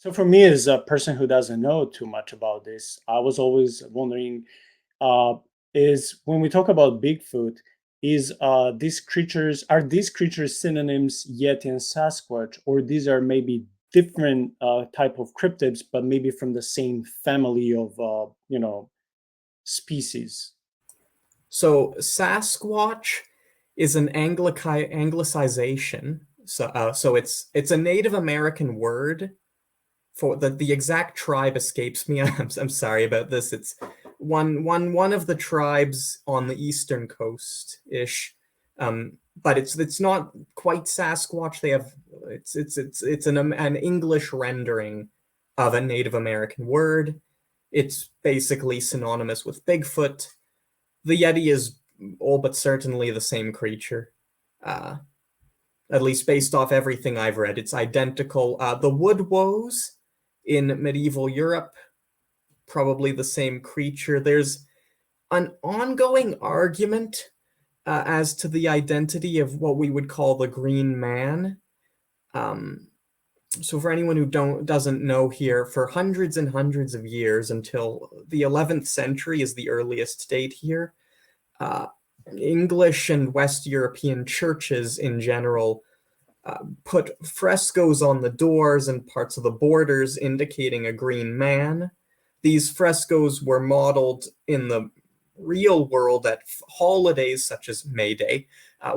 So for me, as a person who doesn't know too much about this, I was always wondering, uh, is when we talk about Bigfoot, is these creatures synonyms Yeti and Sasquatch, or these are maybe different type of cryptids, but maybe from the same family of species? So Sasquatch is an anglicization. So it's a Native American word for the exact tribe escapes me. I'm sorry about this. It's one of the tribes on the eastern coast ish, but it's not quite Sasquatch. They have it's an English rendering of a Native American word. It's basically synonymous with Bigfoot. The Yeti is all but certainly the same creature. Uh, at least based off everything I've read, it's identical. The wood woes in medieval Europe, probably the same creature. There's an ongoing argument as to the identity of what we would call the Green Man. So for anyone who doesn't know here, for hundreds and hundreds of years until the 11th century is the earliest date here, uh, English and West European churches in general put frescoes on the doors and parts of the borders indicating a green man. These frescoes were modeled in the real world at holidays such as May Day,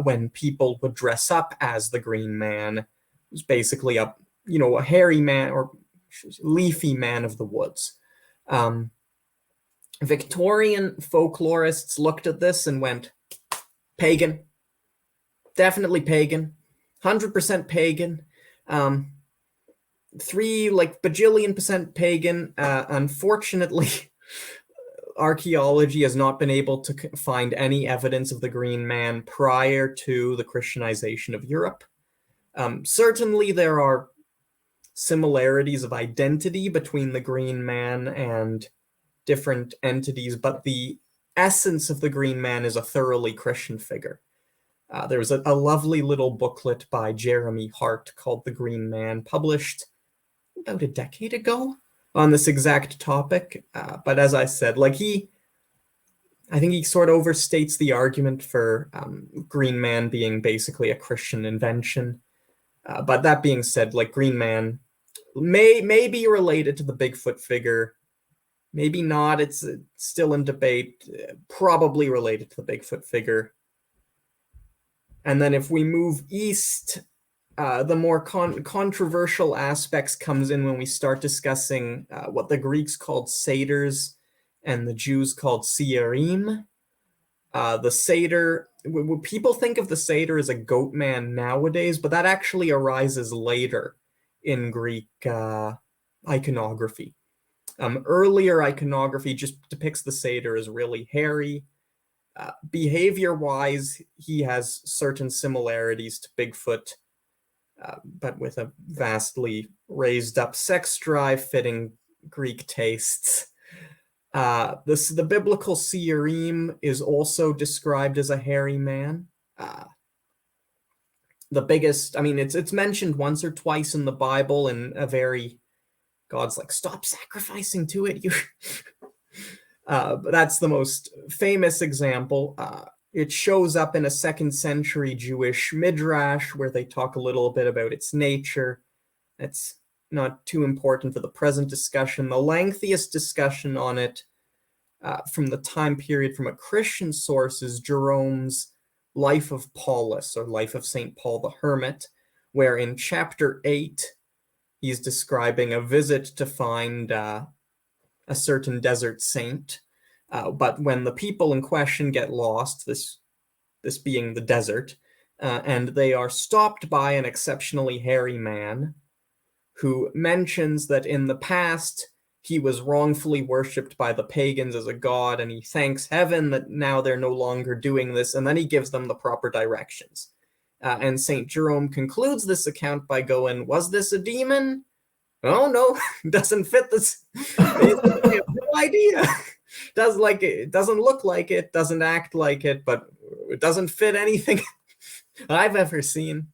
when people would dress up as the Green Man. It was basically a hairy man or leafy man of the woods. Victorian folklorists looked at this and went, pagan, definitely pagan. 100% pagan, 3 bajillion% pagan. Unfortunately, archaeology has not been able to find any evidence of the Green Man prior to the Christianization of Europe. Certainly, there are similarities of identity between the Green Man and different entities, but the essence of the Green Man is a thoroughly Christian figure. There was a lovely little booklet by Jeremy Hart called The Green Man, published about a decade ago on this exact topic. But as I said, I think he sort of overstates the argument for Green Man being basically a Christian invention. But that being said, Green Man may be related to the Bigfoot figure. Maybe not. It's still in debate. Probably related to the Bigfoot figure. And then if we move east, the more controversial aspects comes in when we start discussing what the Greeks called satyrs and the Jews called seerim. The satyr, people think of the satyr as a goat man nowadays, but that actually arises later in Greek iconography. Earlier iconography just depicts the satyr as really hairy. Behavior-wise, he has certain similarities to Bigfoot, but with a vastly raised-up sex drive fitting Greek tastes. The biblical seerim is also described as a hairy man. The biggest, it's mentioned once or twice in the Bible in a very, God's like, stop sacrificing to it, you... But that's the most famous example. It shows up in a 2nd century Jewish midrash where they talk a little bit about its nature. It's not too important for the present discussion. The lengthiest discussion on it from the time period from a Christian source is Jerome's Life of Paulus, or Life of St. Paul the Hermit, where in chapter 8 he's describing a visit to find a certain desert saint, but when the people in question get lost, this being the desert, and they are stopped by an exceptionally hairy man who mentions that in the past he was wrongfully worshipped by the pagans as a god, and he thanks heaven that now they're no longer doing this, and then he gives them the proper directions. And St. Jerome concludes this account by going, was this a demon? Oh no, doesn't fit this. I have no idea. It doesn't look like it, doesn't act like it, but it doesn't fit anything I've ever seen.